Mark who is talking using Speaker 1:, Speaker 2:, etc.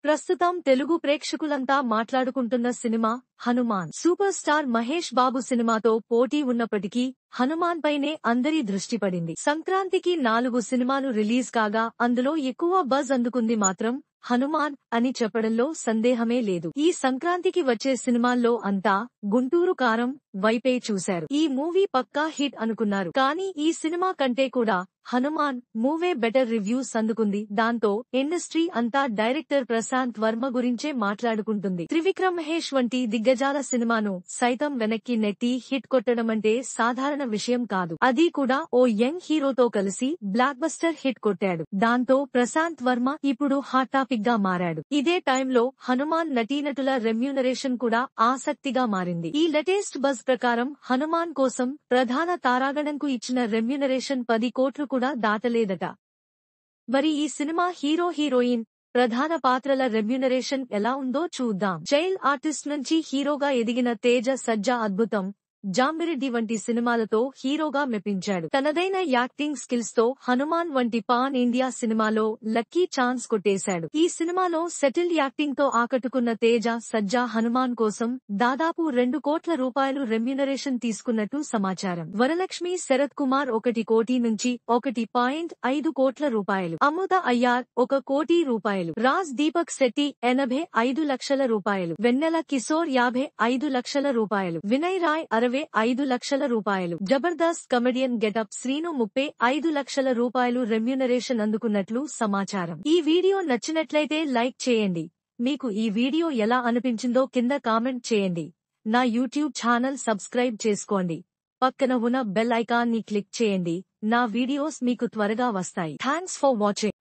Speaker 1: ప్రస్తుతం తెలుగు ప్రేక్షకులంతా మాట్లాడుకుంటున్న cinema Hanuman. Super star Mahesh Babu సినిమాతో పోటీ ఉన్నప్పటికీ హనుమాన్ పైనే అందరి దృష్టి పడింది. సంక్రాంతికి 4 సినిమాలు రిలీజ్ కాగా అందులో ఎక్కువ బజ్ అందుకుంది మాత్రం హనుమాన్ అని చెప్పడంలో సందేహమే లేదు. ఈ సంక్రాంతికి వచ్చే సినిమాల్లో అంతా గుంటూరు కారం వైపే చూశారు. ఈ మూవీ పక్కా హిట్ అనుకున్నారు. కానీ ఈ సినిమా కంటే కూడా హనుమాన్ మూవీ బెటర్ రివ్యూస్ అందుకుంది. దాంతో ఇండస్ట్రీ అంతా డైరెక్టర్ ప్రశాంత్ వర్మ గురించే మాట్లాడుకుంటుంది. త్రివిక్రమ్ మహేష్ వంటి దిగ్గజాల సినిమాను సైతం వెనక్కి నెట్టి హిట్ కొట్టడమంటే సాధారణ విషయం కాదు. అది కూడా ఓ యంగ్ హీరోతో కలిసి బ్లాక్ బస్టర్ హిట్ కొట్టాడు. దాంతో ప్రశాంత్ వర్మ ఇప్పుడు హాట్ టాపిక్ గా మారాడు. ఇదే టైంలో హనుమాన్ నటీనటుల రెమ్యూనరేషన్ కూడా ఆసక్తిగా మారింది. ఈ లేటెస్ట్ బజ్ ప్రకారం హనుమాన్ కోసం ప్రధాన తారాగణంకు ఇచ్చిన రెమ్యూనరేషన్ 10 కోట్లు కూడా దాటలేదట. మరి ఈ సినిమా హీరో హీరోయిన్ ప్రధాన పాత్రల రెమ్యూనరేషన్ ఎలా ఉందో చూద్దాం. చైల్డ్ ఆర్టిస్ట్ నుంచి హీరోగా ఎదిగిన తేజ సజ్జా అద్భుతం, జాంబిరెడ్డి వంటి సినిమాలతో హీరోగా మెప్పించాడు. తనదైన యాక్టింగ్ స్కిల్స్ తో హనుమాన్ వంటి పాన్ ఇండియా సినిమాలో లక్కీ ఛాన్స్ కొట్టేశాడు. ఈ సినిమాలో సెటిల్డ్ యాక్టింగ్ తో ఆకట్టుకున్న తేజ సజ్జా హనుమాన్ కోసం దాదాపు 2 కోట్ల రూపాయలు రెమ్యూనరేషన్ తీసుకున్నట్టు సమాచారం. వరలక్ష్మి శరత్ కుమార్ 1 కోటి నుంచి 1.5 కోట్ల రూపాయలు, అమృత అయ్యార్ 1 కోటి రూపాయలు, రాజ్ దీపక్ శెట్టి 85 లక్షల రూపాయలు, వెన్నెల కిషోర్ 55 లక్షల రూపాయలు, వినయ్ రాయ్ 65 లక్షల రూపాయలు, జబర్దస్త్ కమెడియన్ గెటప్ శ్రీను 35 లక్షల రూపాయలు రెమ్యూనరేషన్ అందుకున్నట్లు సమాచారం. ఈ వీడియో నచ్చినట్లయితే లైక్ చేయండి. మీకు ఈ వీడియో ఎలా అనిపించిందో కింద కామెంట్ చేయండి. నా యూట్యూబ్ ఛానల్ సబ్స్క్రైబ్ చేసుకోండి. పక్కన ఉన్న బెల్ ఐకాన్ ని క్లిక్ చేయండి. నా వీడియోస్ మీకు త్వరగా వస్తాయి. Thanks for watching.